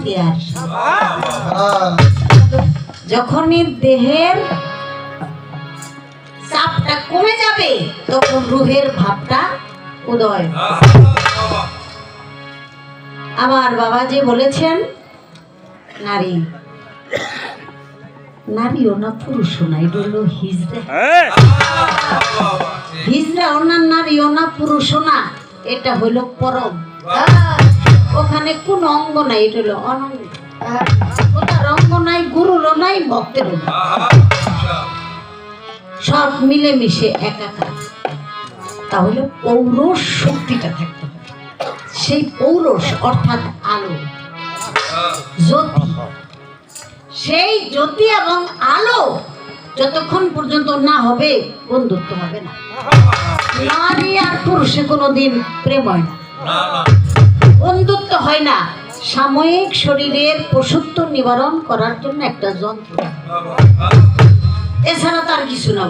দেয়ার। যখনই দেহের চাপটা কমে যাবে তখন রুহের ভাবটা উদয়। আমার বাবা যে বলেছেন নারী, নারীও না পুরুষও না, এটা হলো হিজড়া। হিজড়া ওনার নারীও না পুরুষও না, এটা হলো পরম। ওখানে কোন অঙ্গ নাই, এটা হলো অনঙ্গ। ওটার অঙ্গ নাই, গুরুরও নাই, ভক্তেরও নাই, সব মিলেমিশে একাকার। তাহলে পৌরষ শক্তিটা থাকতে হবে। সেই পৌরষ অর্থাৎ আলো, জ্যোতি, সেই জ্যোতি এবং আলো যতক্ষণ পর্যন্ত না হবে বন্ধুত্ব হবে না। নারী আর পুরুষে কোনোদিন প্রেম হয় না, বন্ধুত্ব হয় না। সাময়িক শরীরের পশুত্ব নিবারণ করার জন্য একটা যন্ত্র, এছাড়া তার কিছু না।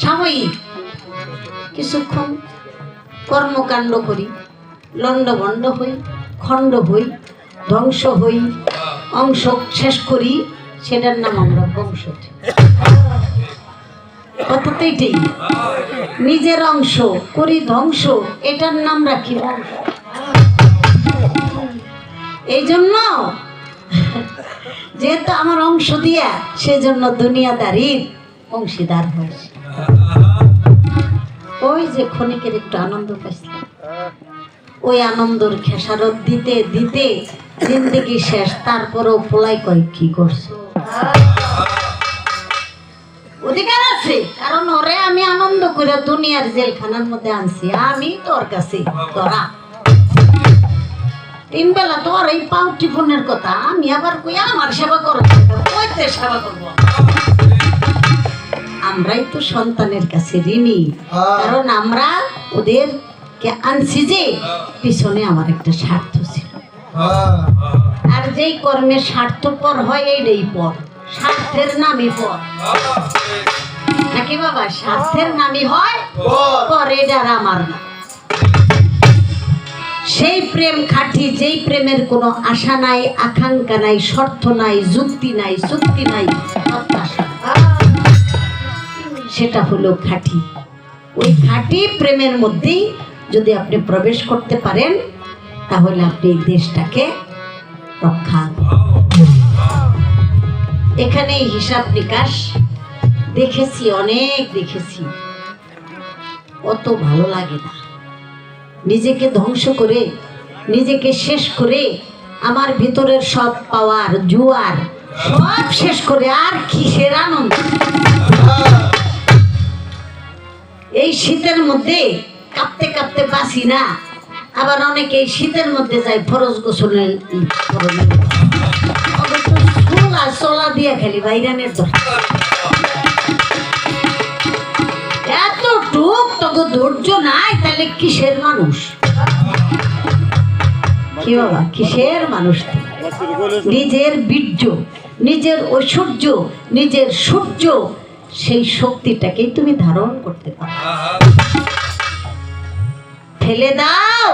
সাময়িক কিছুক্ষণ কর্মকাণ্ড করি, লন্ডভন্ড হই, খণ্ড হই, ধ্বংস হই, অংশ শেষ করি, সেটার নাম আমরা বংশ। অর্থাৎ এইটাই, নিজের অংশ করি ধ্বংস, এটার নাম রাখি বংশ। এই জন্য যেহেতু আমার অংশ দিয়া, সেজন্য দুনিয়াদারির অংশীদার হয়েছে। ওই যে ক্ষণিকের একটু আনন্দ পাইছিলাম, ওই আনন্দর খেসারত দিতে দিতে জিন্দেগি শেষ। তারপরেও পোলাই কয় কি করছো, অধিকার আছে, কারণ ওরে আমি আনন্দ করে দুনিয়ার জেলখানার মধ্যে আনছি। আমি তোর কাছে তোরা তিন বেলা তোর এই পাউটি ফোনের কথা, আমি আবার কই আমার সেবা করো, কইতে সেবা করবো। আমরাই তো সন্তানের কাছে ঋণী, কারণ আমরা ওদেরকে আনছি যে পিছনে আমার একটা স্বার্থ ছিল। আর যেই কর্মের স্বার্থপর হয় এইটাই পর, স্বার্থের নামই পর নাকি বাবা? স্বার্থের নামই হয় পর, এটার আমার না। সেই প্রেম খাঁটি, যেই প্রেমের কোনো আশা নাই, আকাঙ্ক্ষা নাই, শর্ত নাই, যুক্তি নাই, চুক্তি নাই, প্রত্যাশা, সেটা হলো খাঁটি। ওই খাঁটি প্রেমের মধ্যেই যদি আপনি প্রবেশ করতে পারেন, তাহলে আপনি দেশটাকে রক্ষা। এখানে হিসাব নিকাশ দেখেছি, অনেক দেখেছি, অত ভালো লাগে না। নিজেকে ধ্বংস করে, নিজেকে শেষ করে, আমার ভিতরের সব পাওয়ার জুয়ার সব শেষ করে আর কিসের আনন্দ? এই শীতের মধ্যে কাঁপতে কাঁপতে বাঁচি না, আবার অনেকে এই শীতের মধ্যে যায় ফরজ গোসলের চলা দিয়ে খেলি বাইরানের দরকার। এতটুক তোকে ধৈর্য নাই, তাহলে কিসের মানুষ? কি বাবা, কিসের মানুষ? নিজের বীর্য, নিজের ঐশ্বর্য, নিজের সূর্য, সেই শক্তিটাকেই তুমি ধারণ করতে পারো। ফেলে দাও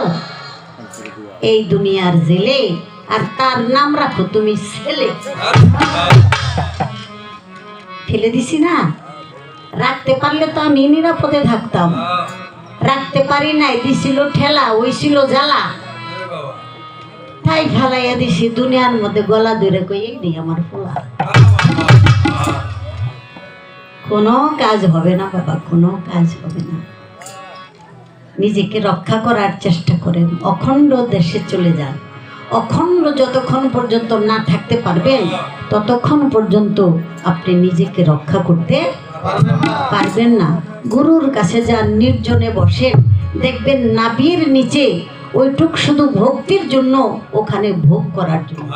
এই দুনিয়ার জেলে, আর তার নাম রাখো তুমি ছেলে। ফেলে দিছি না, রাখতে পারলে তো আমি নিরাপদে থাকতাম। রাখতে পারি নাই, দিছিল ঠেলা, ওই ছিল জ্বালা, তাই ফেলাইয়া দিছি দুনিয়ার মধ্যে। গলা ধরে কই এই আমার পোলা, কোনো কাজ হবে না বাবা, কোনো কাজ হবে না। নিজেকে রক্ষা করার চেষ্টা করেন, অখণ্ড দেশে চলে যান। অখণ্ড যতক্ষণ পর্যন্ত না থাকতে পারবেন, ততক্ষণ পর্যন্ত আপনি নিজেকে রক্ষা করতে পারবেন না। গুরুর কাছে যান, নির্জনে বসেন, দেখবেন নাভির নিচে ওইটুক শুধু ভক্তির জন্য, ওখানে ভোগ করার জন্য।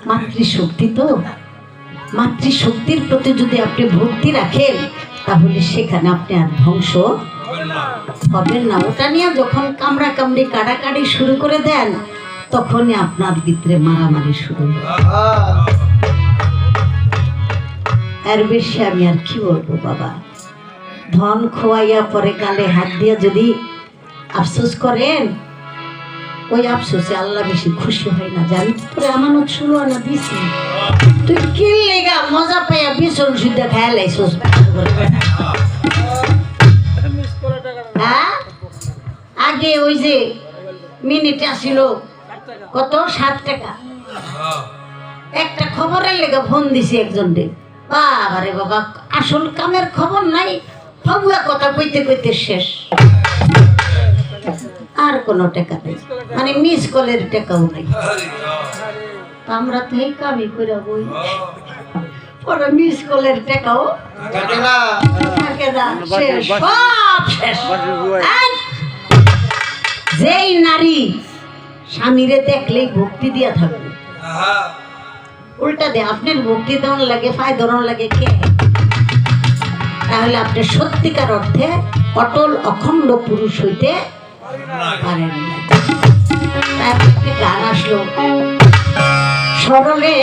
মাতৃশক্তি তো, মাতৃশক্তির প্রতি যদি আপনি ভক্তি রাখেন, তাহলে সেখানে আপনি আর ধ্বংস হবেন না। ওটা নিয়ে যখন কামড়া কামড়ি কাটাকাটি শুরু করে দেন, তখনই আপনার ভিতরে মারামারি শুরু হয়। এর বেশি আমি আর কি বলবো বাবা? ধন খোয়াইয়া পরে গালে হাত দিয়ে যদি আফসোস করেন, ওই আফসোসে আল্লাহ বেশি খুশি হয় না, জানি তোরে আমানত শুরু আনা দিছি, তুই কিনলে গা মজা পাইয়া বিছন সুদ্ধা খেয়াল আইসোস। হ্যাঁ, আগে ওই যে মিনিটে আসিল কত 7 টাকা, একটা খবরের লেগে ফোন দিছি একজনকে, বাবারে বাবা আসল কামের খবর নাই, ফাগুয়া কথা কইতে কইতে শেষ, আর কোনো টাকা নেই, মানে মিস কলের টাকাও নেই। আমরা তো এই কামই করে বই, পরে মিস কলের টাকাও থাকে না, শেষ, সব শেষ। যেই নারী স্বামীরে দেখলেই ভক্তি দিয়া থাকবে, উল্টা দে আপনার ভক্তি দেওয়ার লাগে, ফায় ধরার লাগে কে, তাহলে আপনি সত্যিকার অর্থে অটল অখণ্ড পুরুষ হইতে পারেন না। একটি গান আসলো, সরলে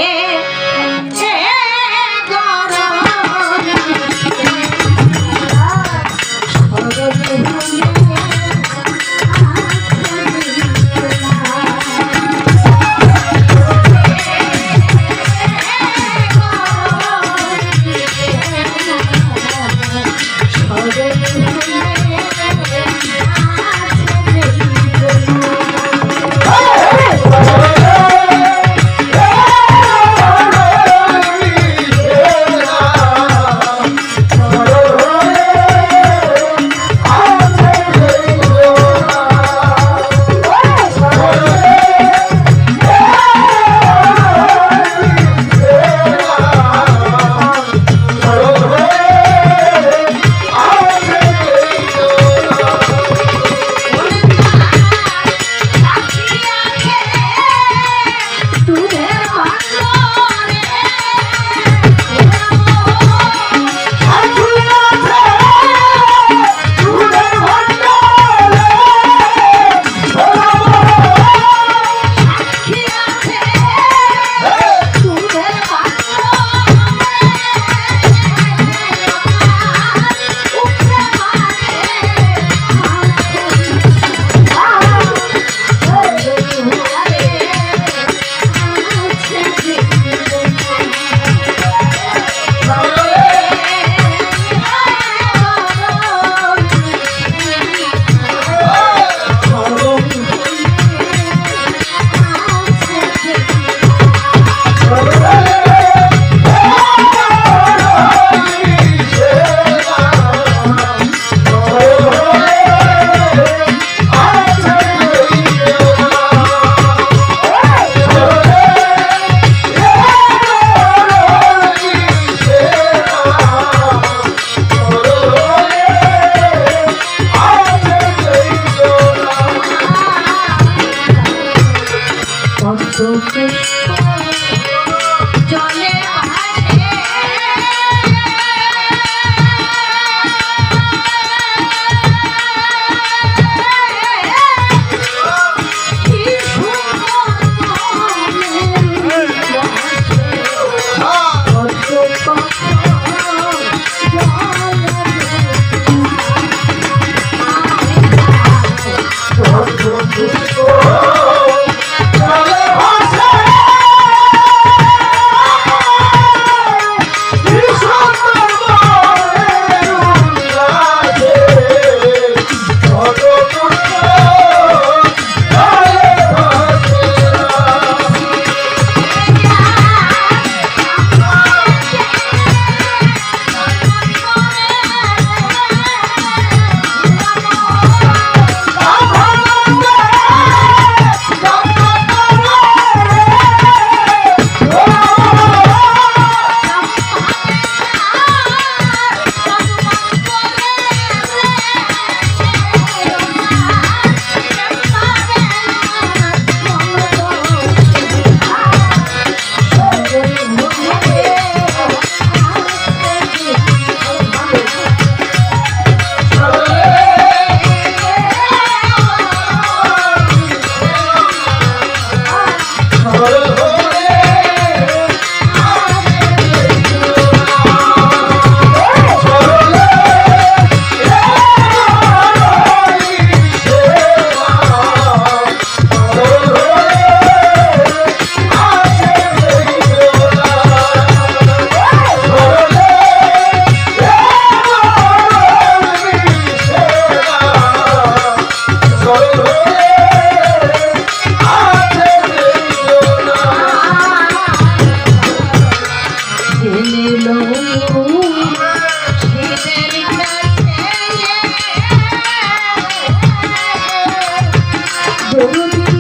Hello.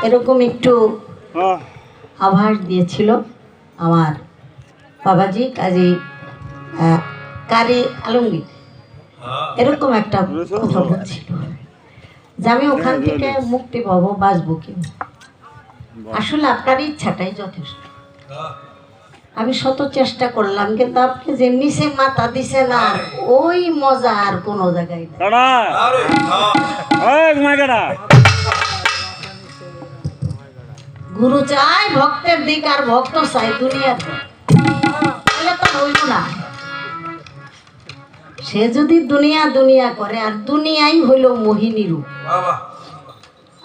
এরকম একটু আভাস দিয়েছিল আমার বাবাজি কাজী কারি আলমগীর, এরকম একটা কথা বলছিল যে আমি ওখান থেকে মুক্তি পাবো, বাঁচবো কি। আসলে আপনার ইচ্ছাটাই যথেষ্ট। আমি শত চেষ্টা করলাম, কিন্তু আপনি যে নিচে মাথা দিছে না, ওই মজা আর কোনো জায়গায় না। গুরু চাই ভক্তের দিক, আর ভক্ত চাই দুনিয়ার দিক, তাহলে তো হইল না। সে যদি দুনিয়া দুনিয়া করে, আর দুনিয়াই হইল মোহিনী রূপ,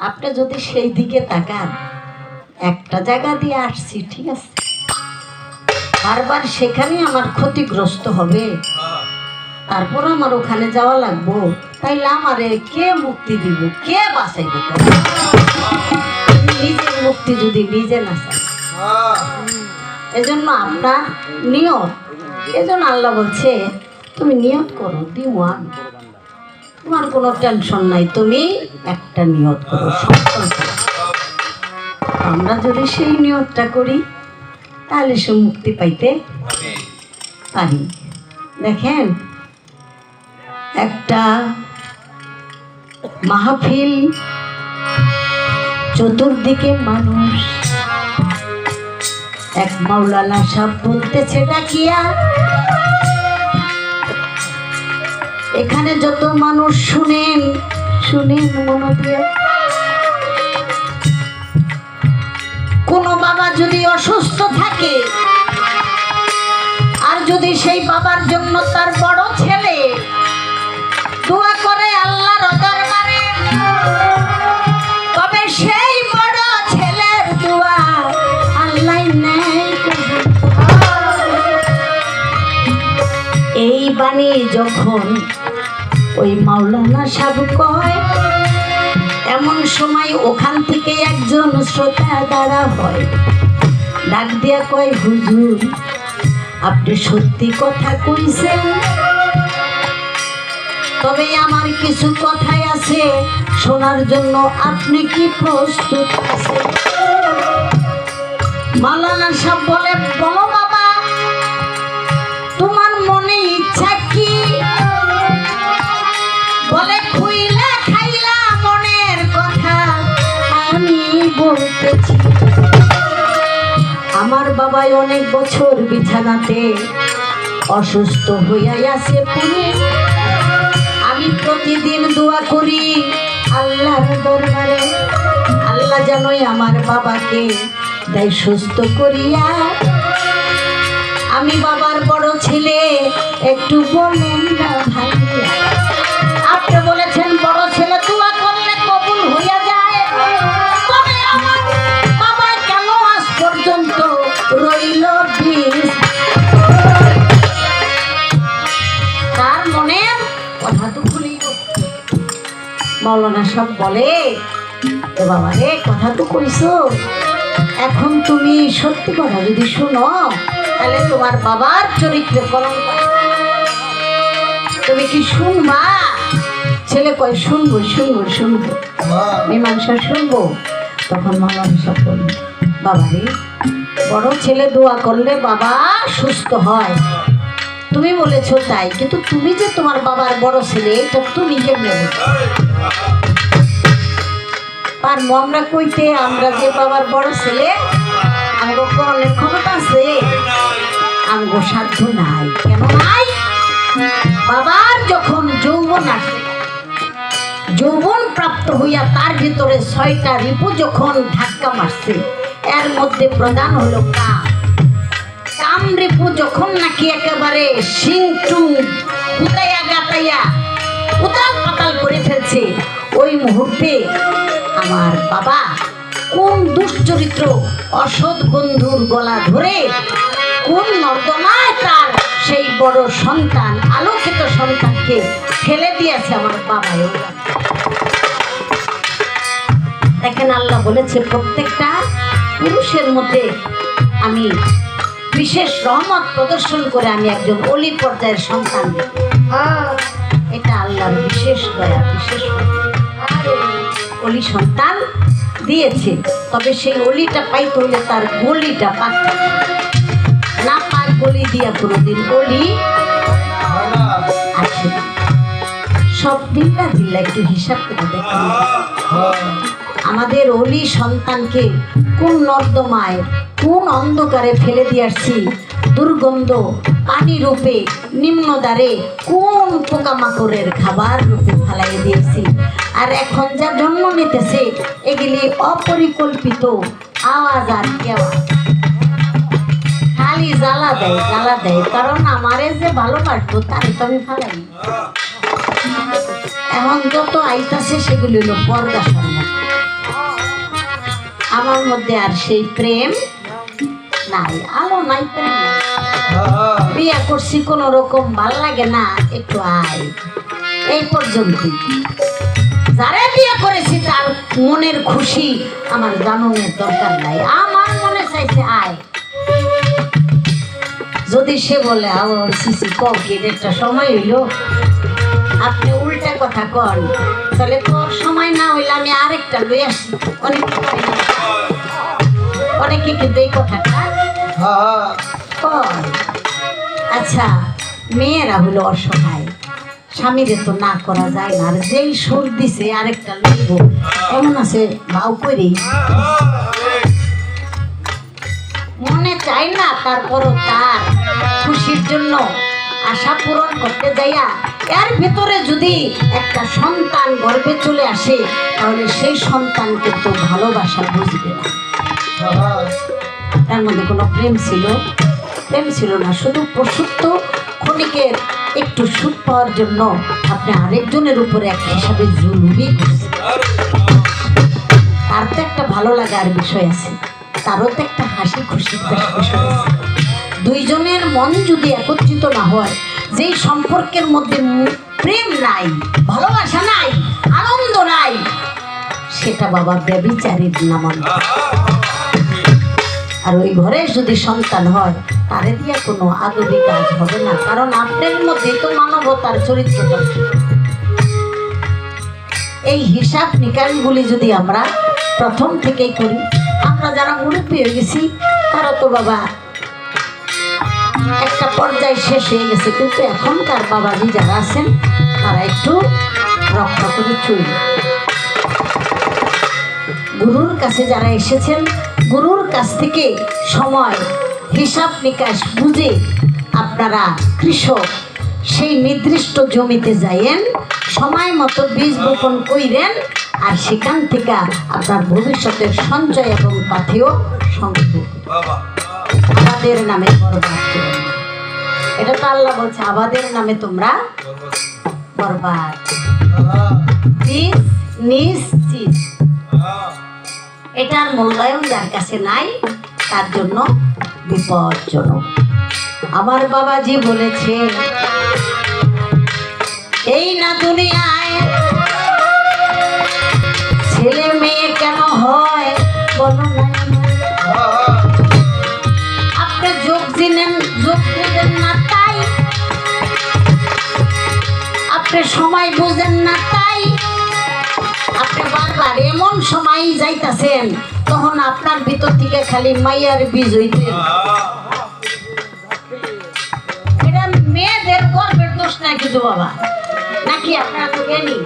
আপনি যদি সেই দিকে তাকান, একটা জায়গা দিয়ে আসছি ঠিক আছে, বারবার সেখানে আমার ক্ষতিগ্রস্ত হবে, তারপর আমার ওখানে যাওয়া লাগবো, তাইলে আমারে কে মুক্তি দিব, কে বাঁচাইব? নিজের মুক্তি যদি নিজে না চাই, এজন্য আপনার নিয়ত, এজন্য আল্লাহ বলছে তুমি নিয়ত করো, দিব আমি, তোমার কোনো টেনশন নাই, তুমি একটা নিয়ত করো, সংকল্প। আমরা যদি সেই নিয়তটা করি, তাহলে সে মুক্তি পাইতে পারি। দেখেন, একটা মাহফিল, চতুর্দিকে মানুষ, এক মাওলানা সাহেব বলতেছে ডাকিয়া, এখানে যত মানুষ শুনেন শুনেন মন দিয়ে, কোন বাবা যদি অসুস্থ থাকে, আর যদি সেই বাবার জন্য তার বড় ছেলে দোয়া করে আল্লাহর দরবারে, তবে সেই বড় ছেলের দোয়া আল্লাহ নেয়। এই বাণী যখন ওই মাওলানা সাহেব কয়, এমন সময় ওখান থেকে একজন শ্রোতা দাঁড়া হয়, ডাক দিয়া কয়, হুজুর আপনি সত্যি কথা কইছেন, তবে আমার কিছু কথাই আছে শোনার জন্য, আপনি কি প্রস্তুত আছেন? মাওলানা সাহেব বলে, বলো বাবা, তোমার মনে ইচ্ছা কি? বলে, খুইলা খাইলা মনের কথা আমি বলতেছি। আমার বাবা অনেক বছর বিছানাতে অসুস্থ হইয়া আছে পুরে, আমি প্রতিদিন দোয়া করি আল্লাহর দরবারে, আল্লাহ জানোই আমার বাবাকে দেয় সুস্থ করিয়া। আমি বাবার বড় ছেলে, একটু বলেন না ভাই, আপনি বলেছেন বড় ছেলে দোয়া করলে কবুল হইয়া যায়, তবে আমার বাবা কেন আজ পর্যন্ত রইল বিষ? তার মনে কথা তো খুলি। মাওলানা সাহেব বলে, এ বাবা রে, কথা তো কইছো, এখন তুমি সত্যি কথা যদি শুনো, তাহলে তোমার বাবার চরিত্রে কলঙ্ক। তুমি কি শুনবা? ছেলে কয়, শুনবো শুনবো শুনবো, মীমাংসা শুনবো। তখন মাওলানা সাহেব বলল, বাবা রে, বড় ছেলে দোয়া করলে বাবা সুস্থ হয়, তুমি বলেছো তাই, কিন্তু তুমি যে তোমার বাবার বড় ছেলে, এটা তুমি কেমনে বলছো? আর আমরা কইতে, আমরা যে বাবার বড় ছেলে, আমগো অনেক ক্ষমতা আছে, আমগো সাধ্য নাই। কেন নাই? বাবার যখন যৌবন আসে, যৌবন প্রাপ্ত হইয়া তার ভিতরে 6টা রিপু যখন ধাক্কা মারছে, এর মধ্যে প্রধান হলো কাম। কাম রিপু যখন নাকি একেবারে সিংটুং উতাইয়া গাতাইয়া উতাল পাতাল করে ফেলছে, ওই মুহূর্তে আমার বাবা কোন দুশ্চরিত্র অসৎ বন্ধুর গলা ধরে কোন নর্দমায় তার সেই বড় সন্তান, আলোকিত সন্তানকে ফেলে দিয়েছে আমার বাবা। দেখেন, আল্লাহ বলেছে প্রত্যেকটা পুরুষের মধ্যে আমি বিশেষ রহমত প্রদর্শন করে আমি একজন অলি পর্যায়ের সন্তান দেব। এটা আল্লাহর বিশেষ দয়া, বিশেষ অলি সন্তান দিয়েছে, তবে সেই অলিটা পাইতে হলে তার গলিটা পাক না, পাক গলি দিয়া কোনোদিন অলি আছে। সব দিল্লা দিল্লা একটু হিসাব করে দেখুন, আমাদের অলি সন্তানকে কোন নর্দমায় কোন অন্ধকারে ফেলে দিয়ে আসছি, দুর্গন্ধ পানি রূপে নিম্নদ্বারে কোন পোকামাকড়ের খাবার রূপে ফেলাই দিয়েছি। আর এখন যা জন্ম নিতেছে এগুলি অপরিকল্পিত আওয়াজ আর কেওয়া, খালি জ্বালা দেয়। কারণ আমারে যে ভালোবাসবো তারে তো আমি ফেলাই। এখন যত আইতাছে সেগুলি হলো পর্দা সামনে। আমার মধ্যে আর সেই প্রেম নাই, আলো নাই, প্রেম নাই। বিয়া করছি কোন রকম ভাল লাগে না, একটু আয়, এই পর্যন্ত। যারা বিয়ে করেছি তার মনের খুশি আমার জানানোর দরকার নাই, আমার মনে চাইছে আয়। যদি সে বলে আমার সিসি কে একটা সময় হইল, আপনি উল্টা কথা কন, তাহলে তোর সময় না হইলে আমি আরেকটা লই আসি। অনেকে কিন্তু এই কথাটা কয়। আচ্ছা, মেয়েরা হলো অসহায়, স্বামীরে তো না করা যায় না, আর যেই সুর দিছে আরেকটা লইব এমন আছে ভাও করি মনে চাই না, তারপরও তার খুশির জন্য আশা পূরণ করতে যাইয়া এর ভিতরে যদি একটা সন্তান গর্ভে চলে আসে, তাহলে সেই সন্তান কিন্তু ভালোবাসা বুঝবে না। তার মধ্যে কোনো প্রেম ছিল না, শুধু পশুত্ব ক্ষণিকের একটু সুখ পাওয়ার জন্য আপনি আরেকজনের উপরে এক হিসাবে জুলুমই করছেন। তার তো একটা ভালো লাগার বিষয় আছে, তারও তো একটা হাসি খুশির বিষয় আছে। দুইজনের মন যদি একত্রিত না হয়, যেই সম্পর্কের মধ্যে প্রেম নাই, ভালোবাসা নাই, আনন্দ নাই, সেটা বাবা ব্যভিচারীর নামান্তর। আর ওই ঘরে যদি সন্তান হয়, তারে দিয়ে কোনো আদবি কাজ হবে না, কারণ আপনার মধ্যে তো মানবতার চরিত্রটা। এই হিসাব নিকাশগুলি যদি আমরা প্রথম থেকেই করি, আমরা যারা মুরব্বী হয়ে গেছি তারা তো বাবা একটা পর্যায়ে শেষ হয়ে গেছে, কিন্তু এখনকার বাবাজি যারা আছেন তারা একটু রক্ষা করে চলবে। গুরুর কাছে যারা এসেছেন, গুরুর কাছ থেকে সময় হিসাব নিকাশ বুঝে আপনারা কৃষক সেই নির্দিষ্ট জমিতে যাইয়েন, সময় মতো বীজ বপন কইরেন, আর সেখান থেকে আপনার ভবিষ্যতের সঞ্চয় এবং পাথেয় সংগ্রহ। আমাদের নামে বরবাদ করবেন না, এটা তো আল্লাহ বলছে, আমাদের নামে তোমরা বরবাদ। নিশ্চিত এটার মূল্যায়ন যার কাছে নাই তার জন্য বিপজ্জনক। আমার বাবাজি বলেছে, এই না দুনিয়ায় ছেলে মেয়ে কেন হয় বলো না, আপনি যোগ বুঝেন না তাই, আপনি সময় বুঝেন না তাই, আপনি বারবার এমন সময় যাইতাছেন তখন আপনার ভিতর থেকে খালি মাইয়ার বীজ হইতে। এটা মেয়েদের গর্বের দোষ না কিন্তু বাবা, নাকি আপনারা তো জ্ঞানী।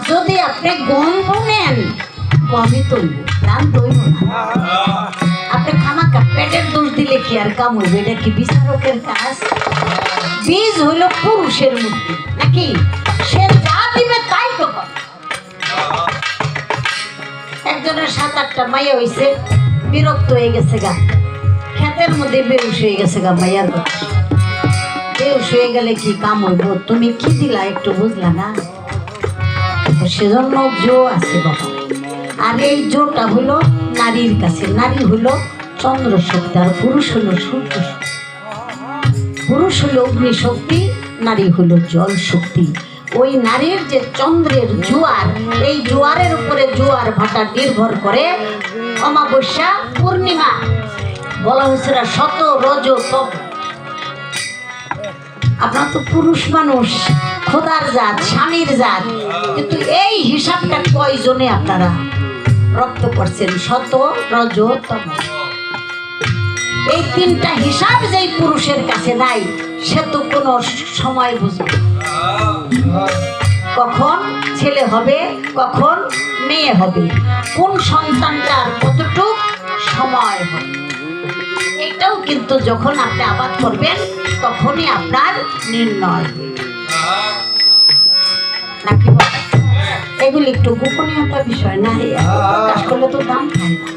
যদি আপনি গম বুনেন, গমই তৈব, ধান তৈব না। আপনি খামাকা পেটের দোষ দিলে কি আর কাম হইবে? এটা কি বিচারকের কাজ? বীজ হইল পুরুষের মধ্যে, নাকি সে যা দিবে তাই তো পাবে। একজনের 7-8টা মাইয়া হইছে, বিরক্ত হয়ে গেছে গা, ক্ষেতের মধ্যে বেউস হয়ে গেছে গা। মাইয়ার বেউস হয়ে গেলে কি কাম হইব? তুমি কি দিলা একটু বুঝলা না? সেজন্য জো আছে বাবা। আর এই জোটা হলো নারীর কাছে। নারী হলো চন্দ্র শক্তি, আর পুরুষ হলো সূর্য শক্তি। পুরুষ হলো অগ্নি শক্তি, নারী হলো জল শক্তি। ওই নারীর যে চন্দ্রের জোয়ার, এই জোয়ারের উপরে জোয়ার ভাটা নির্ভর করে অমাবস্যা পূর্ণিমা। বলা হয়েছে না শত রজ তপ। আপনার তো পুরুষ মানুষ, খোদার জাত, স্বামীর জাত, কিন্তু এই হিসাবটা কয়জনে আপনারা রক্ত করছেন শত রজ তম। এই তিনটা হিসাব যেই পুরুষের কাছে নাই সে তো কোনো সময় বুঝবে কখন ছেলে হবে কখন মেয়ে হবে, কোন সন্তানটার কতটুক সময় হবে। এটাও কিন্তু যখন আপনি আবাদ করবেন তখনই আপনার নির্ণয় নাকি। এগুলি একটু গোপনীয়তা বিষয় না, প্রকাশ করলে তো দাম পায় না।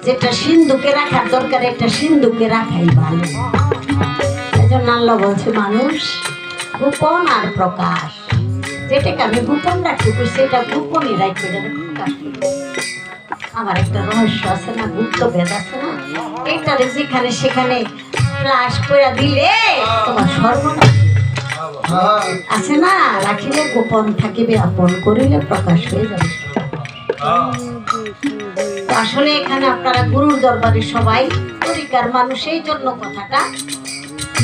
যেটা সিন্ধুকে রাখার দরকার একটা সিন্ধুকে রাখাই ভালো। এই জন্য আল্লাহ বলছে মানুষ গোপন আর প্রকাশ, যেটাকে আমি গোপন রাখি সেটা গোপনই রাখবে। আমার একটা রহস্য আছে না, গুপ্ত ভেদ আছে না, এইটারে যেখানে সেখানে ফ্লাশ করে দিলে তোমার সর্বনাশ আছে না। রাখিলে গোপন থাকিবে, আপন করিলে প্রকাশ হয়ে যাবে। আসলে এখানে আপনারা গুরুর দরবারে সবাই তরিকার মানুষ, এই জন্য কথাটা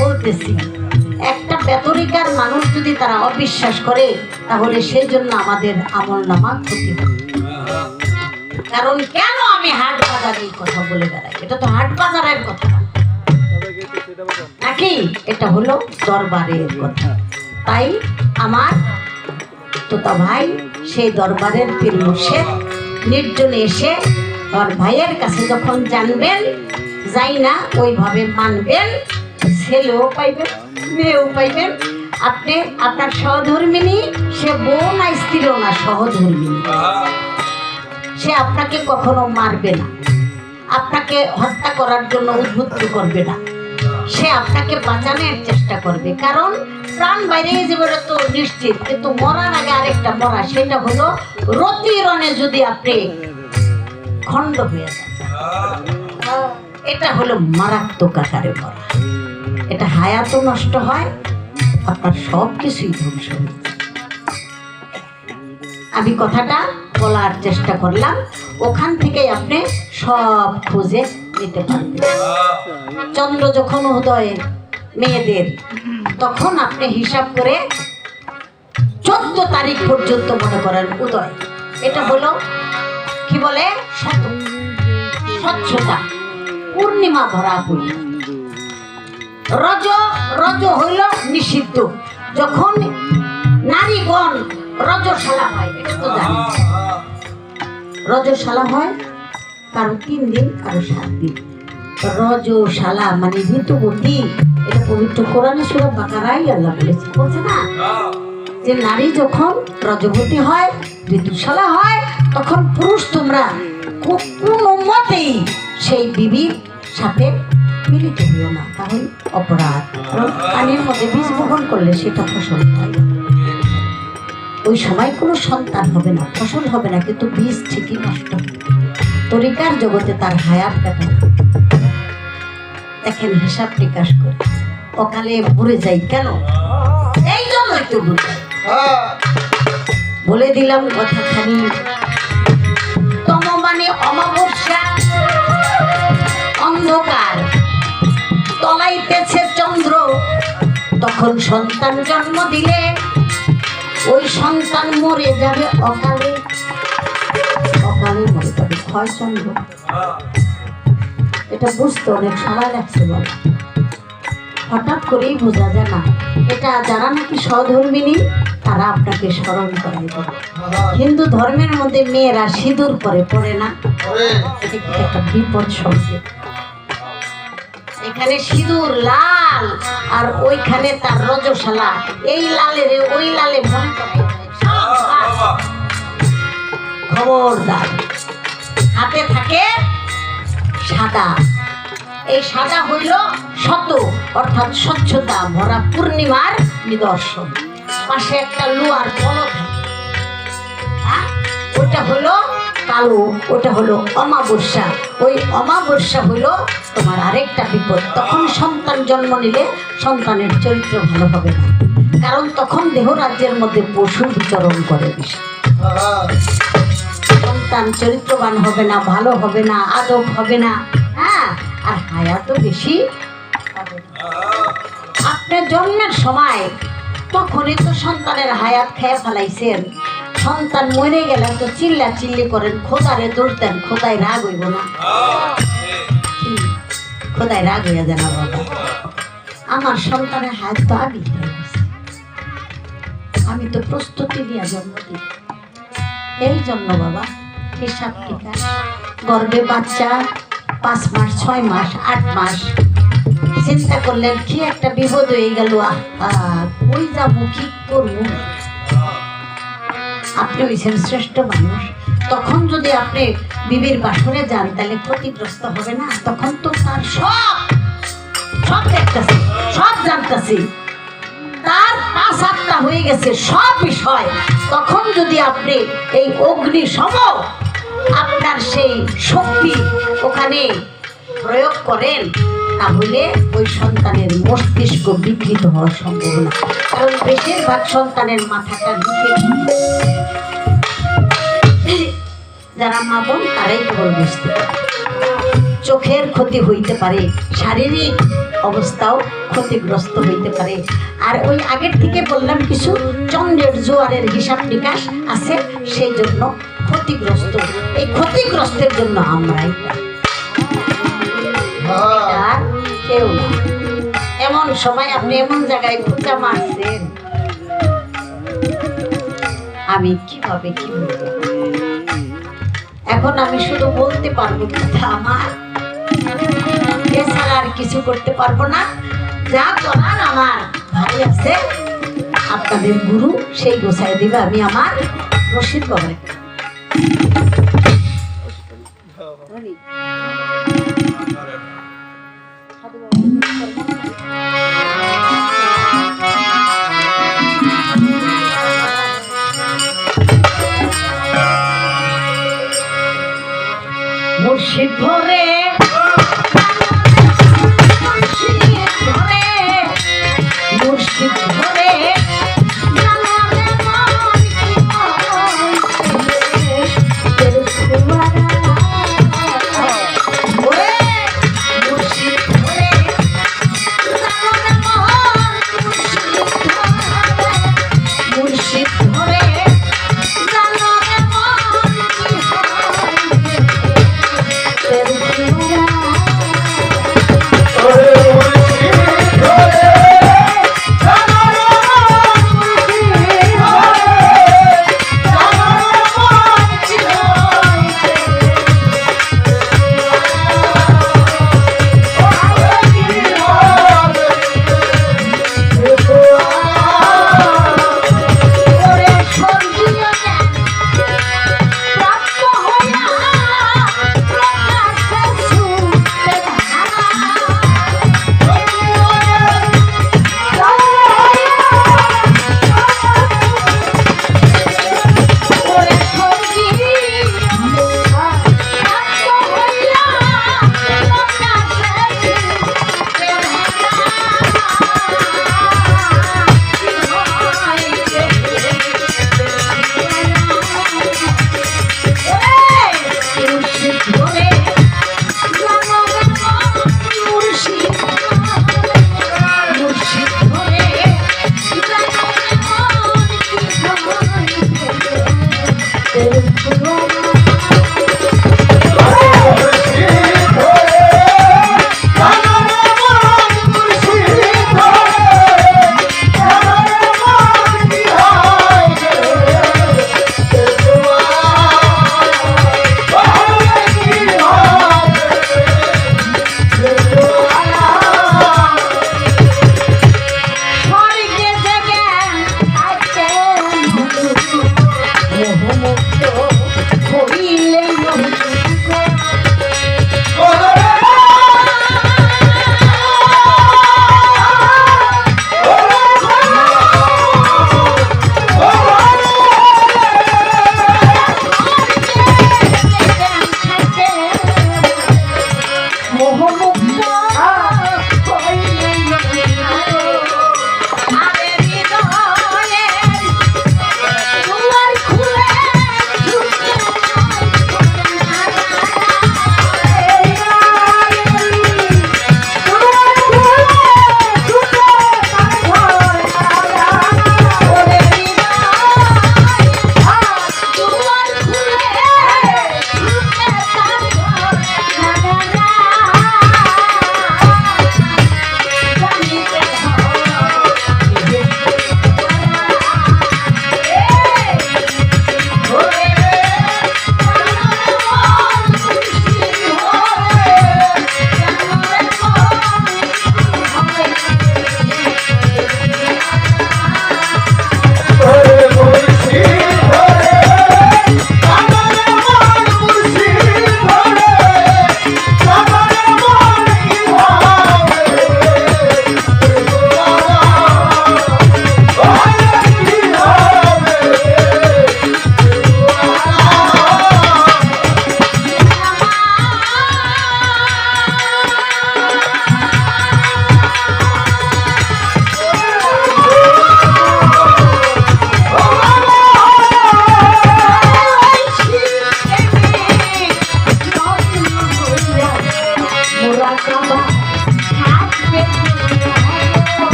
বলতেছি। একটা বেতরিকার মানুষ যদি তারা অবিশ্বাস করে তাহলে সেই জন্য আমাদের আমল নামা ক্ষতি হবে। কারণ কেন আমি হাট বাজারের কথা বলে বেড়াই, এটা তো হাট বাজারের কথা নাকি, এটা হলো দরবারের কথা। তাই আমার তোতা ভাই সেই দরবারের পীর মুর্শিদ নির্জনে এসে আর ভাইয়ের কাছে যখন জানবেন যাই না ওইভাবে মানবেন, ছেলেও পাইবেন মেয়েও পাইবেন। আপনি আপনার সহধর্মিনী, সে বউ না স্ত্রীও না, সহধর্মিনী। সে আপনাকে কখনো মারবে না, আপনাকে হত্যা করার জন্য উদ্বুদ্ধ করবে না, সে আপনাকে বাঁচানোর চেষ্টা করবে। কারণ প্রাণ বাইরে যাবে তো নিশ্চিত, কিন্তু মরার আগে আরেকটা মরা, সেটা হলো রতিরণে যদি আপনি খণ্ড হয়ে যান, এটা হলো মারাত্মক আকারে মরা। এটা হায়াতও নষ্ট হয়, আপনার সব কিছুই ধ্বংস হয়ে যায়। আমি কথাটা বলার চেষ্টা করলাম, ওখান থেকে আপনি সব খুঁজে নিতে পারবেন। চন্দ্র যখন উদয় মেয়েদের, তখন আপনি হিসাব করে 14 তারিখ পর্যন্ত মনে করেন উদয়, এটা হলো কি বলে স্বচ্ছতা, পূর্ণিমা ভরা পূর্ণিমা। রজ রজ হইল নিষিদ্ধ, যখন নারীগণ রজশালা হয়, এটা তো জানি। রজশালা হয় কারো 3 দিন কারো 7 দিন। রজশালা মানে ঋতুবতী, এটা পবিত্র কোরআনে সূরা বাকারায় আল্লাহ বলেছে, বলছে না যে নারী যখন রজবতী হয়, ঋতুশালা হয়, তখন পুরুষ তোমরা কোনো মতেই সেই বিবির সাথে মিলিত হইও না, তাহলে অপরাধ। কারণ পানির মধ্যে বীজ বপন করলে সেটা ফসল হয়, ওই সময় কোনো সন্তান হবে না, ফসল হবে না, কিন্তু বীজ ঠিকই নষ্ট হবে। তরিকার জগতে তার হায়াত কাটে। দেখেন হিসাব নিকাশ করে অকালে মরে যাই কেন, এই জন্যই তো বলে দিলাম কথাখানি। তম মানে অমাবস্যা, অন্ধকার, তলাইতেছে চন্দ্র। তখন সন্তান জন্ম দিলে ওই সন্তান মরে যাবে অকালে, অকালে মরে যাবে, ক্ষয় চন্দ্র। এটা বুঝতে অনেক সময় লাগছে, বলা হঠাৎ করেই বোঝা যায় না। এটা যারা নাকি সহধর্মিনী তারা আপনাকে স্মরণ করাই দেবে। হিন্দু ধর্মের মধ্যে মেয়েরা সিঁদুর পরে না, এটা কি একটা বিপদ সংকেত। এখানে সিঁদুর লাল আর ওইখানে তার রজশালা, এই লালের ওই লালে মনে করাই খবরদার। হাতে থাকে সাদা, এই সাদা হইল শত অর্থাৎ স্বচ্ছতা ভরা পূর্ণিমার নিদর্শন। পাশে একটা লোহার ফলক, ওটা হলো কালো, ওটা হলো অমাবস্যা। ওই অমাবস্যা হলো তোমার আরেকটা বিপদ। তখন সন্তান জন্ম নিলে সন্তানের চরিত্র ভালো হবে না, কারণ তখন দেহ রাজ্যের মধ্যে পশু বিচরণ করে বেশি। সন্তান চরিত্রবান হবে না, ভালো হবে না, আদব হবে না, হ্যাঁ, আর হায়াতও বেশি হবে। আপনার জন্মের সময় তখনই তো সন্তানের হায়াত খেয়ে ফেলাইছেন, সন্তান মরে গেলে তো চিল্লা চিল্লি করেন, খোদারে দোষ দেন, খোদায় রাগ হইব না? খোদায় রাগ হইয়া যায় না বাবা? আমার সন্তানের হাত তো আগে হয়ে গেছে, আমি তো প্রস্তুতি নিয়ে জন্ম দিই। এই জন্য বাবা হিসাব নিকাশ, গর্ভে বাচ্চা 5 মাস 6 মাস 8 মাস, চিন্তা করলেন কি একটা বিপদ হয়ে গেল, কই যাবো কি করবো? আপনি হয়েছেন শ্রেষ্ঠ মানুষ, তখন যদি আপনি বিবির বাসরে যান তাহলে ক্ষতিগ্রস্ত হবে না? তখন তো তার সব দেখতেছি, সব জানতেছি, তার 5-8টা হয়ে গেছে সব বিষয়। তখন যদি আপনি এই অগ্নি সম আপনার সেই শক্তি ওখানে প্রয়োগ করেন, তাহলে ওই সন্তানের মস্তিষ্ক বিকৃত হওয়ার সম্ভাবনা, কারণ বেশিরভাগ সন্তানের মাথাটা নিচে। যারা মা বোন তারাই কেবল বুঝতে পারে। চোখের ক্ষতি হইতে পারে, শারীরিক অবস্থাও ক্ষতিগ্রস্ত হইতে পারে। আর ওই আগের থেকে বললাম কিছু চন্দ্রের জোয়ারের হিসাব নিকাশ আছে, সেই জন্য ক্ষতিগ্রস্ত। এই ক্ষতিগ্রস্তের জন্য আমরাই কেউ না। এমন সময় আপনি এমন জায়গায় খুঁজা মারছেন, আমি কিভাবে কি বলবো? এখন আমি শুধু বলতে পারবো কথা আমার, এছাড়া আর কিছু করতে পারবো না। যা করার আমার ভাই আছে, আপনাদের গুরু, সেই গোছায় দিবে। আমি আমার রশিদ বাবার মুর্শিদ ধরে মুর্শিদ ধরে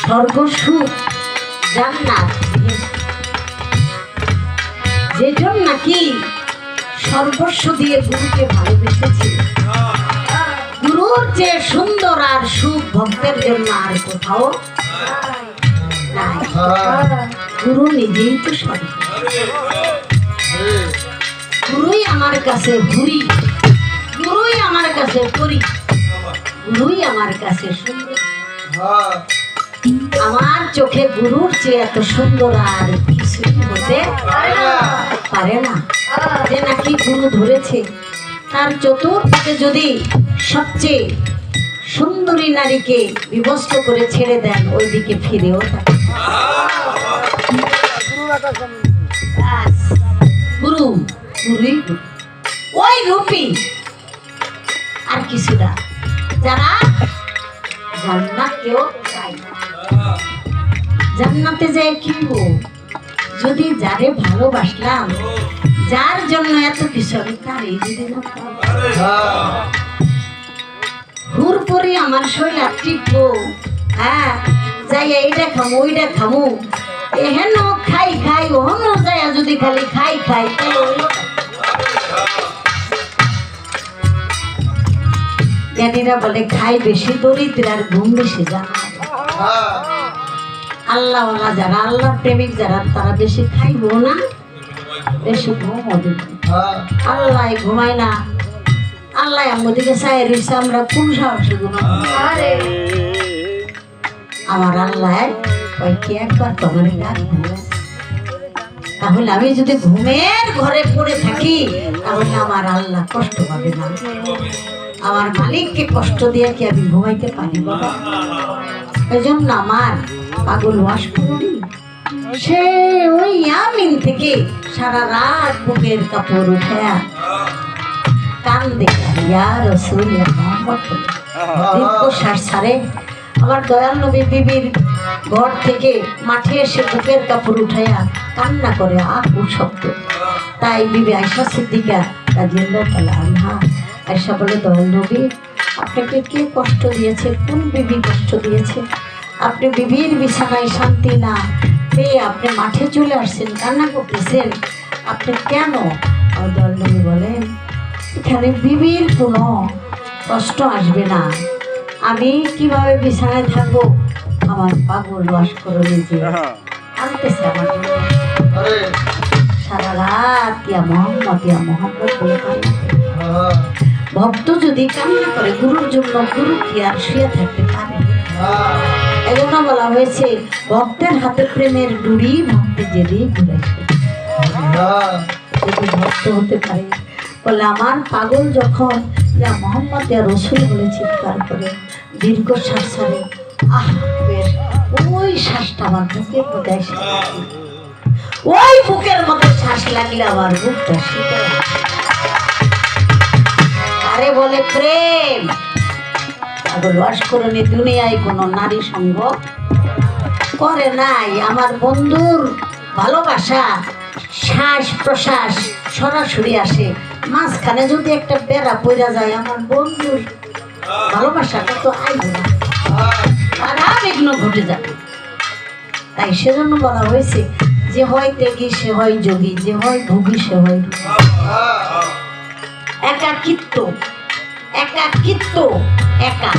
স্বর্গ সুখ জান্নাত যেজন নাকি সর্বস্ব দিয়ে গুরুকে ভালোবেসেছে, গুরুর যে সুন্দর আর সুখ ভক্তের জন্য আর কোথাও নাই। গুরু নিজেই তো স্বর্গ, গুরুই আমার কাছে ঘুরি, গুরুই আমার কাছে করি, গুরুই আমার কাছে সুন্দর। আমার চোখে গুরুর চেয়ে এত সুন্দর আর কিছুই হতে পারে না। যে নাকি গুরু ধরেছে তার চতুর্দিকে যদি সবচেয়ে সুন্দরী নারীকে বিভস্ত করে ছেড়ে দেন, ওইদিকে ফিরেও থাকে। গুরু গুরুই ওই রূপী আর কিছু না। যারা জান্নাতেও চায় না, জান্নাতে যায় কিনব, যদি যারে ভালোবাসলাম, যার জন্য এত কিছু আমি তারই যদি না হুর পরে আমার শরীর টিপবো, হ্যাঁ যাই এইটা খামো ওইটা খামো, এহেন খাই খাই ওহন যায় যদি খালি খাই খাই, জ্ঞানীরা বলে খাই বেশি দরিদ্র আর ঘুম বেশি জানা। আল্লাহওয়ালা যারা, আল্লাহ প্রেমিক যারা, তারা বেশি খাইবো না, বেশি ঘুমও দেব। আল্লাহ ঘুমায় না, আল্লাহ আমাদেরকে চাই রয়েছে, আমরা কোন সাহসে ঘুমাবো? আমার আল্লাহ কি একবার তোমার তাহলে আমি যদি ঘুমের ঘরে পড়ে থাকি, তাহলে আমার আল্লাহ কষ্ট পাবে না। আমার মালিককে কষ্ট দিয়ে কি আমি ঘুমাইতে পারি বাবা? এই জন্য আমার পাগল ওয়াশ করি, সে ওই ইয়ামিন থেকে সারা রাত বুকের কাপড় উঠে কান্দে রসুল দীর্ঘশ্বাস ছাড়ে। আমার দয়াল নবী বিবির ঘর থেকে মাঠে এসে বুকের কাপড় উঠাইয়া কান্না করে আকুল শব্দ। তাই বিবি আয়েশা সিদ্দিকা রাদিয়াল্লাহু তাআলা আনহা আয়েশা বলে, দয়াল নবী আপনাকে কে কষ্ট দিয়েছে? কোন বিবি কষ্ট দিয়েছে? আপনি বিবির বিছানায় শান্তি না পেয়ে আপনি মাঠে চলে আসছেন, কান্না করতেছেন, আপনি কেন? দয়াল নবী বলেন, এখানে বিবির কোনো কষ্ট আসবে না, আমি কিভাবে বিছানায় থাকবো? আমার পাগল ওয়াশ করে নিজে আনতেছে আমার সারা রাত ইয়া মোহাম্মদ বলে কান্না। ভক্ত যদি কান্না করে গুরুর জন্য, গুরু কি আর শুয়ে থাকতে পারে? এজন্য বলা হয়েছে, ভক্তের হাতে প্রেমের ডুরি ভক্তে যেদিকে ঘুরেছে। যদি ভক্ত হতে পারে, বলে আমার পাগল যখন ইয়া মোহাম্মদ ইয়া রসুল বলে চিৎকার করে দীর্ঘ শ্বাস ছাড়ে, আহ বেশ, ওই শ্বাসটা আমার বুকের মধ্যে এসে, ওই বুকের মধ্যে শ্বাস লাগলে আমার বুকটা শীতল। আরে বলে প্রেম। পাগল ওয়াশ করণী দুনিয়ায় কোনো নারী সঙ্গ করে নাই। আমার বন্ধুর ভালোবাসা শ্বাস প্রশ্বাস সরাসরি আসে, মাঝখানে যদি একটা বেড়া পড়া যায়, আমার বন্ধুর ভালোবাসাটা তো আইবে না, বাধা বিঘ্ন ঘটে যাবে। তাই সেজন্য বলা হয়েছে, যে হয় ত্যাগী সে হয় যোগী, যে হয় ভোগী সে হয় একাকিত্ব। একাকিত্ব, একা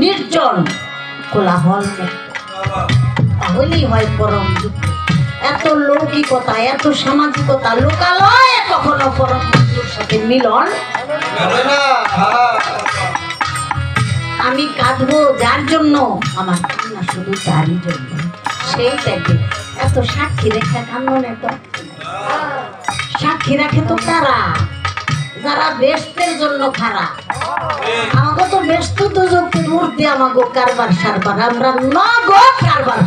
নির্জন কোলাহল তাহলেই হয় পরম যুক্ত। এত লৌকিকতা, এত সামাজিকতা, লোকালয়ে কখনো পরম বন্ধুর সাথে মিলন। আমি কাঁদবো যার জন্য, আমার কান্না শুধু তারই জন্য, সেই দেখবে। এত সাক্ষী রেখে কান্দন, এত সাক্ষী রাখে তো তারা যারা ব্যস্তের জন্য খারাপ। আমাকে তো ব্যস্ত তো যুক্তির মূর্তি, আমাকে কারবার সারবার, আমরা নগদ কারবার।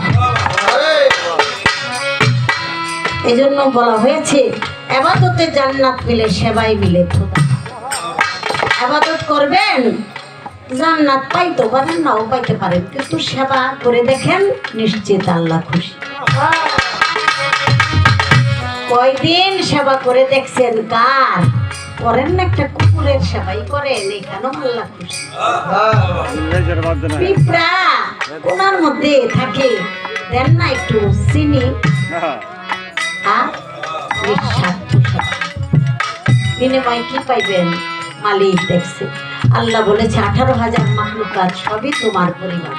এই জন্য বলা হয়েছে, ইবাদতে জান্নাত মিলে, সেবাই মিলে খোদা। ইবাদত করবেন, জান্নাত পাইতে পারেন, নাও পাইতে পারেন, কিন্তু সেবা করে দেখেন, নিশ্চিত আল্লাহ খুশি। কয়দিন সেবা করে দেখছেন? কার? করেন না একটা কুকুরের সেবাই করেন, এখানেও আল্লাহ খুশি। পিঁপড়া কোনার মধ্যে থাকে, দেন না একটু চিনি, বিনিময় কি পাইবেন? মালিক দেখছে। আল্লাহ বলেছে 18,000 মাখলুকাত সবই তোমার পরিবার।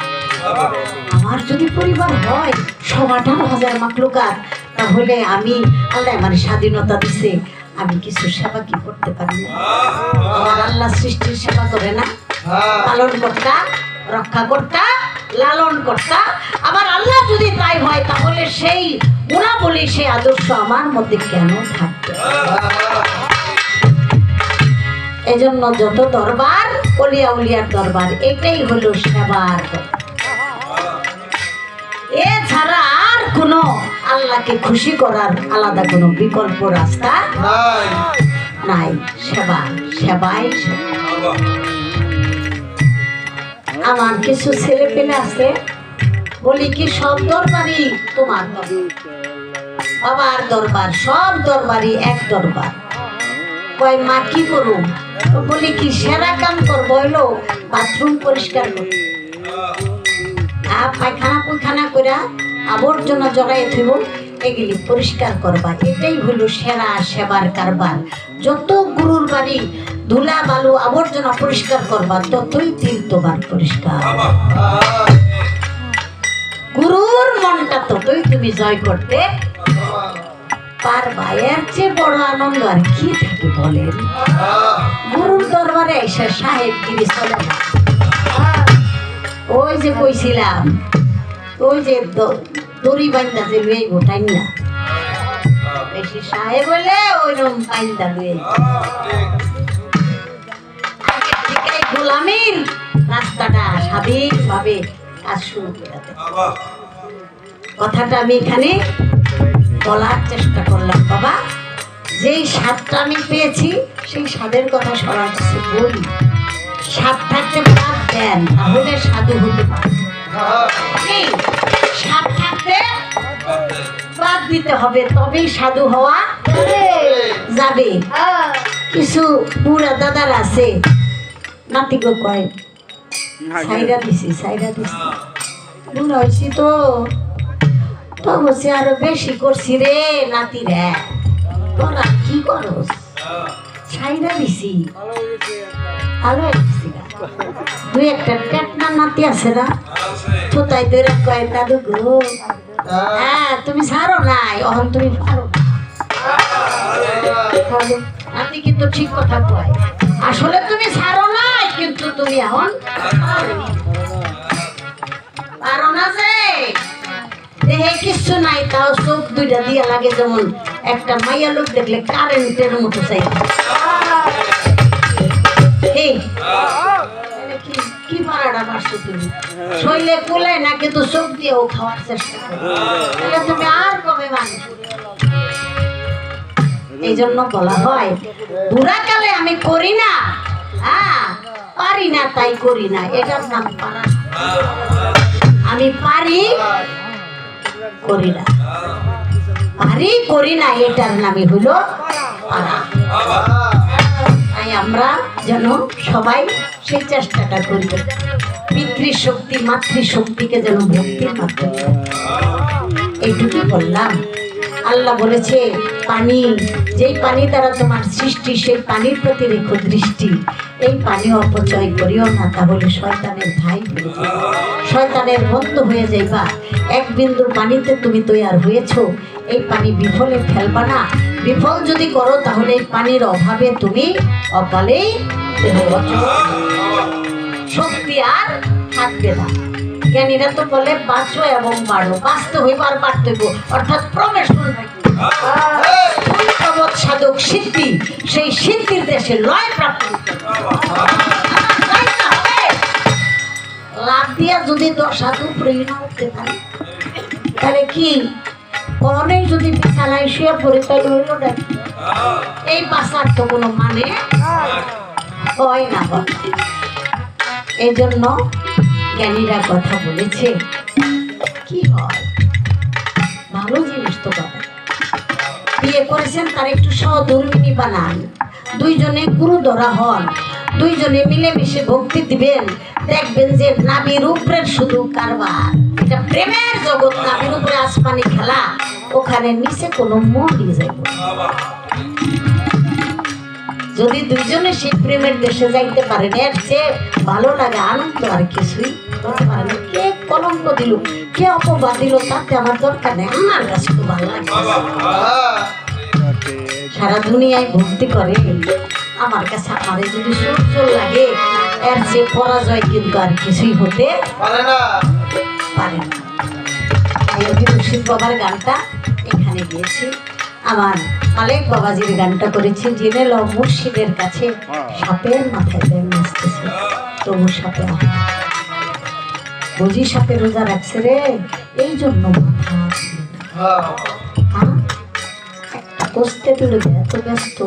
আমার যদি পরিবার হয় সব 18,000 মাখলুকাত, তাহলে আমি আল্লাহ আমার স্বাধীনতা দিছে, আমি কিছু সেবা কি করতে পারি না? আমার আল্লাহ সৃষ্টির সেবা করে না? পালন কর্তা, রক্ষা কর্তা, লালন কর্তা। আবার আল্লাহ যদি তাই হয়, তাহলে সেই গুণাবলী, সেই আদর্শ আমার মধ্যে কেন থাকবে? এজন্য যত দরবার, অলিয়া উলিয়ার দরবার, এটাই হলো সেবার। এছাড়া আর কোনো আল্লাহকে খুশি করার আলাদা কোনো বিকল্প রাস্তা নাই। সেবা, সেবাই সেবা। আমার কিছু ছেলে পেলে আছে, বলি কি সব দরবারই তোমার দরবার, বাবার দরবার, সব দরবারই এক দরবার। কয় মা কি করুম? বলি কি সেরা কাম করবো হইলো বাথরুম পরিষ্কার করবো, পায়খানা পুয়খানা করে আবর্জনা জড়াই থইব, এগুলি পরিষ্কার করবা। এটাই হলো সেরা সেবার কারবার। যত গুরুর বাড়ি ধুলা বালু আবর্জনা পরিষ্কার করবা, ততই তীর্থবার পরিষ্কার। গুরুর মনটা ততই তুমি জয় করতে পারবা। এর চেয়ে বড় আনন্দ আর কি থাকে বলেন? গুরুর দরবারে এসে সাহেবগিরি চলে না। ওই যে কইছিলাম, ওই যে দড়ি বাইন্দা যে লুই গোটাই না, বেশি সাহেব হইলে ওইরকম বাইন্দা লুই। গোলামির রাস্তাটা স্বাধীনভাবে কাজ শুরু করে দেয়। কথাটা আমি এখানে বলার চেষ্টা করলাম। বাবা, যেই স্বাদটা আমি পেয়েছি, সেই স্বাদের কথা সবার কাছে বলি। স্বাদ থাকতে বাদ দেন, তাহলে সাধু হতে পারে। স্বাদ থাকতে বাদ দিতে হবে, তবেই সাধু হওয়া যাবে। কিছু বুড়া দাদার আছে, নাতিকে কয় সাইরা দিছি, সাইরা দিছি, বুড়া হয়েছি তো, তো বলছি আরো বেশি করছি রে নাতি রে, তোরা কি করস? সাইরা দিছি, ভালো হয়েছি। দুই একটা টেটনা নাতি আছে না, তো তাই ধরে কয় দাদু গো, হ্যাঁ তুমি ছাড়ো নাই, অহন তুমি পারো। নাতি কিন্তু ঠিক কথা কয়, আসলে তুমি ছাড়ো নাই, কিন্তু তুমি এখন পারো না। যে দেহে কিছু নাই, তাও চোখ দুইটা দিয়া লাগে, যেমন একটা মাইয়া লোক দেখলে কারেন্টের মতো চাই। কি পারাটা পারছো তুমি? শৈলে কোলে না, কিন্তু চোখ দিয়েও খাওয়ার চেষ্টা করো, তাহলে তুমি আর কবে মানুষ। এই জন্য বলা হয় বুড়াকালে আমি করি না, হ্যাঁ পারি না তাই করি না, এটার নাম পারা। আমি পারি করি না, পারি করি না, এটার নামই হলো পারা। তাই আমরা যেন সবাই সেই চেষ্টাটা করি, পিতৃশক্তি মাতৃশক্তিকে যেন ভক্তির মাধ্যমে। এইটুকু বললাম। আল্লাহ বলেছে পানি, যেই পানি দ্বারা তোমার সৃষ্টি, সেই পানির প্রতি রেখো দৃষ্টি। এই পানি অপচয় করিও না, তাহলে শয়তানের ভাই হয়ে যাবে, শয়তানের বন্ধু হয়ে যাইবা। এক বিন্দুর পানিতে তুমি তৈয়ার হয়েছো, এই পানি বিফলে ফেলবা না। বিফল যদি করো, তাহলে এই পানির অভাবে তুমি অকালেই শক্তি আর থাকবে না। জ্ঞানীরা তো বলে বাঁচো এবং বাড়ো, বাঁচতে হইব আর বাড়তে হইব, অর্থাৎ প্রবেশন সাধক সিদ্ধি, সেই সিদ্ধির দেশে লয় প্রাপ্ত। লাভ দিয়া যদি সাধু প্রেরণা উঠতে পারে, তাহলে কি অনেক যদি বিছানায় শুয়ে পড়ে, তাহলে হইল না। এই বাঁচার তো কোনো মানে হয় না। এই জন্য জ্ঞানীরা কথা বলেছে, কি হয় ভালো জিনিস তো বাবা, বিয়ে করেছেন তার একটু সহধর্মিনী বানান, দুইজনে গুরু ধরা হন, দুইজনে মিলেমিশে ভক্তি দিবেন, দেখবেন যে নাবির উপরের শুধু কারবার। এটা প্রেমের জগৎ, নাবির উপরে আসমানি খেলা, ওখানে নিচে কোনো মনই যাইব। যদি দুইজনে সেই প্রেমের দেশে যাইতে পারেন, এর চেয়ে ভালো লাগে আনন্দ আর কিছুই হতে পারে না। কে কলঙ্ক দিল, কে অপবাদ দিল, তাতে আমার দরকার নেই, আমার কাছে তো ভালো লাগে। সারা দুনিয়ায় ভক্তি করে, আমার কাছে আমারে যদি সূর্য লাগে, এর যে পরাজয় কিন্তু আর কিছুই হতে পারে না। মুর্শিদ বাবার গানটা এখানে গিয়েছি, আমার মালিক বাবাজির গানটা করেছি। জেনে ল মুর্শিদের কাছে সাপের মাথায় দেয় নাচতেছে, তবু সাপে বুঝি সাপে রোজা রাখছে রে, এই জন্য কষ্টে তুলে দেয়, এত ব্যস্ত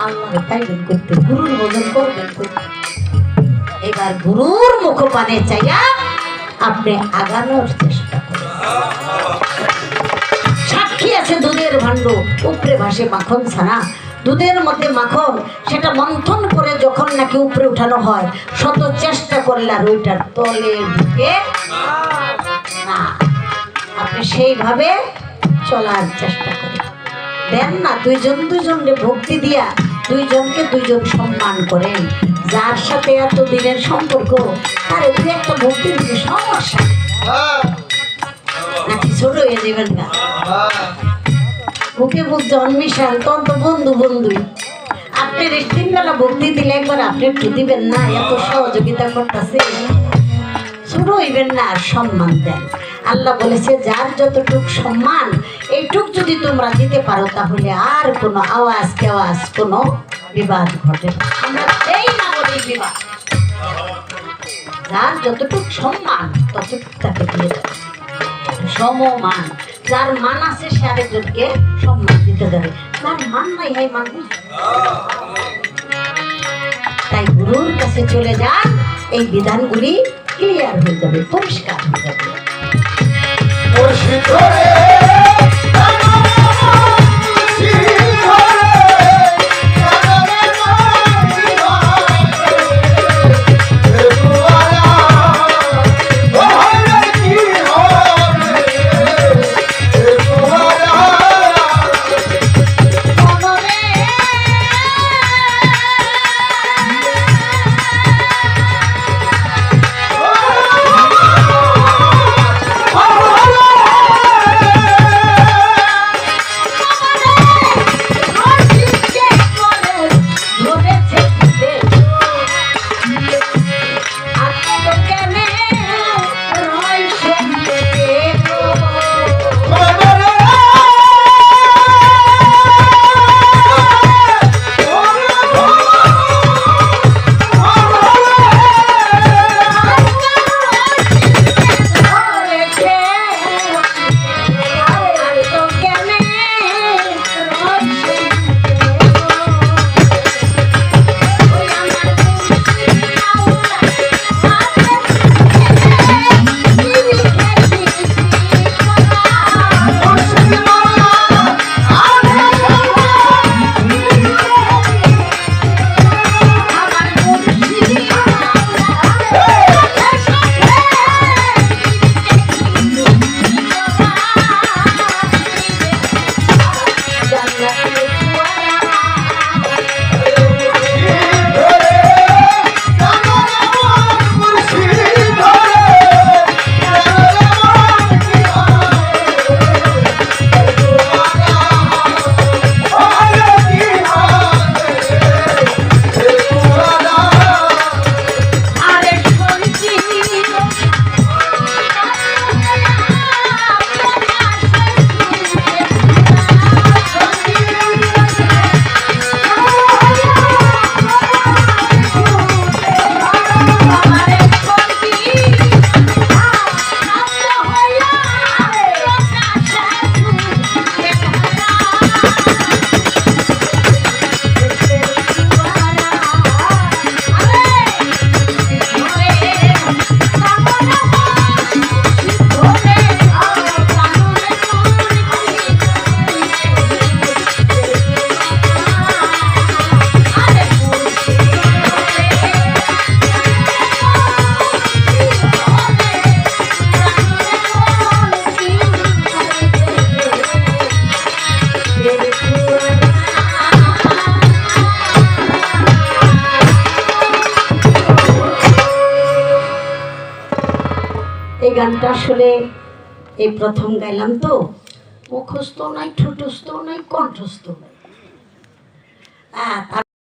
আল্লাহ পাইবেন করতে, গুরুর ভজন করবেন করতে। এবার গুরুর মুখ পানে চাইয়া আপনি আগানোর চেষ্টা করেন। সাক্ষী আছে দুধের ভাণ্ড, উপরে ভাসে মাখন ছানা। দুধের মধ্যে মাখন, সেটা মন্থন করে যখন নাকি উপরে উঠানো হয়, শত চেষ্টা করলে আর ওইটার তলে ঢুকে না। আপনি সেইভাবে চলার চেষ্টা করেন, দেন না দুইজন দুইজনকে ভক্তি দিয়া দুইজনকে দুইজন সম্মান করেন। যার সাথে এত দিনের সম্পর্ক, তার দু একটা ভক্তি দিলে সমস্যা নাকি ছোট হয়ে যাবেন না। বুকে বুক জন্মিশাল, তখন তো বন্ধু বন্ধুই। আপনি 3 বেলা ভক্তি দিলে একবার আপনি একটু দিবেন না, এত সহযোগিতা করতেছে, ছোট হইবেন না, আর সম্মান দেন। আল্লাহ বলেছে যার যতটুক সম্মান, এইটুক যদি তোমরা দিতে পারো, তাহলে আর কোনো আওয়াজ কেওয়াজ কোনো বিবাদ ঘটে না। আমরা সেই না বলি বিবাদ, যার যতটুক সম্মান ততটুক তাকে দিয়ে দেয় সমমান। যার মান আছে সে আরেকজনকে সম্মান দিতে যাবে, যার মান নাই হয় মান। তাই গুরুর কাছে চলে যান, এই বিধানগুলি ক্লিয়ার হয়ে যাবে, পরিষ্কার হয়ে যাবে। গানটা আসলে এই প্রথম গাইলাম তো, মুখস্থ নাই, ঠোঁটস্থ নাই, কণ্ঠস্থ নাই।